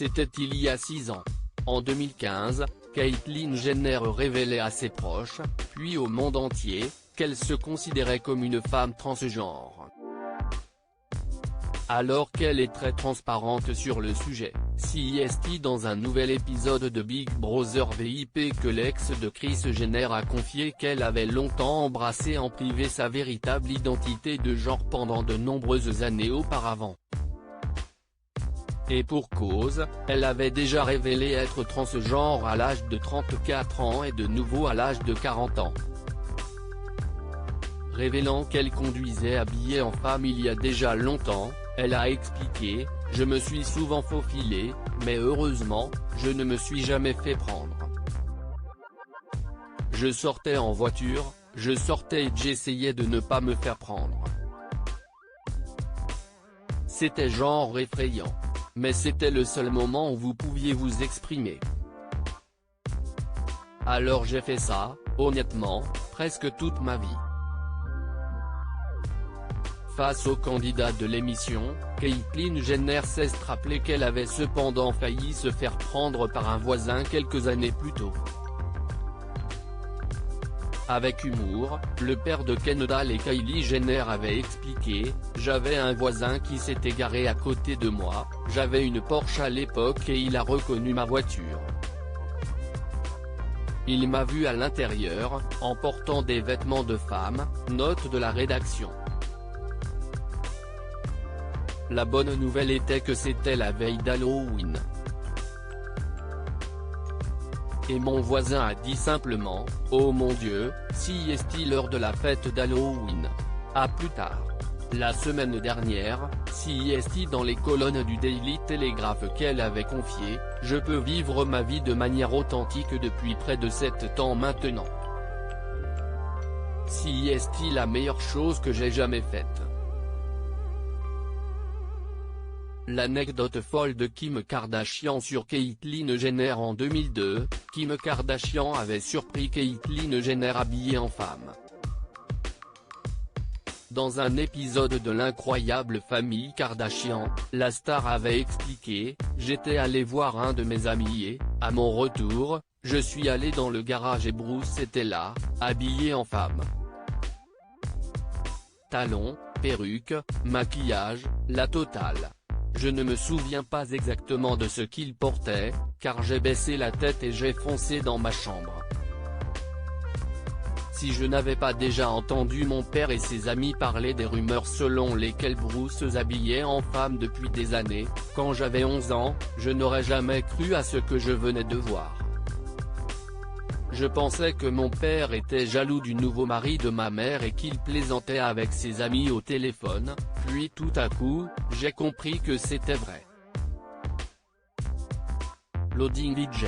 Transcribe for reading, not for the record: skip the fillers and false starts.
C'était il y a 6 ans. En 2015, Caitlyn Jenner révélait à ses proches, puis au monde entier, qu'elle se considérait comme une femme transgenre. Alors qu'elle est très transparente sur le sujet, CIST dans un nouvel épisode de Big Brother VIP que l'ex de Kris Jenner a confié qu'elle avait longtemps embrassé en privé sa véritable identité de genre pendant de nombreuses années auparavant. Et pour cause, elle avait déjà révélé être transgenre à l'âge de 34 ans et de nouveau à l'âge de 40 ans. Révélant qu'elle conduisait habillée en femme il y a déjà longtemps, elle a expliqué « Je me suis souvent faufilée, mais heureusement, je ne me suis jamais fait prendre. Je sortais en voiture, je sortais et j'essayais de ne pas me faire prendre. C'était genre effrayant. Mais c'était le seul moment où vous pouviez vous exprimer. Alors j'ai fait ça, honnêtement, presque toute ma vie. » Face aux candidats de l'émission, Caitlyn Jenner s'est rappelé qu'elle avait cependant failli se faire prendre par un voisin quelques années plus tôt. Avec humour, le père de Kendall et Kylie Jenner avait expliqué « J'avais un voisin qui s'était garé à côté de moi, j'avais une Porsche à l'époque et il a reconnu ma voiture. Il m'a vu à l'intérieur, en portant des vêtements de femme », note de la rédaction. La bonne nouvelle était que c'était la veille d'Halloween. Et mon voisin a dit simplement « Oh mon Dieu, si est-il l'heure de la fête d'Halloween. À plus tard ». La semaine dernière, CIST dans les colonnes du Daily Telegraph qu'elle avait confié « Je peux vivre ma vie de manière authentique depuis près de 7 ans maintenant. CIST la meilleure chose que j'ai jamais faite. » L'anecdote folle de Kim Kardashian sur Caitlyn Jenner en 2002, Kim Kardashian avait surpris Caitlyn Jenner habillée en femme. Dans un épisode de l'incroyable famille Kardashian, la star avait expliqué « J'étais allé voir un de mes amis et, à mon retour, je suis allé dans le garage et Bruce était là, habillé en femme. Talons, perruque, maquillage, la totale. Je ne me souviens pas exactement de ce qu'il portait, car j'ai baissé la tête et j'ai foncé dans ma chambre. Si je n'avais pas déjà entendu mon père et ses amis parler des rumeurs selon lesquelles Bruce s'habillait en femme depuis des années, quand j'avais 11 ans, je n'aurais jamais cru à ce que je venais de voir. Je pensais que mon père était jaloux du nouveau mari de ma mère et qu'il plaisantait avec ses amis au téléphone, puis tout à coup, j'ai compris que c'était vrai. Loading DJ.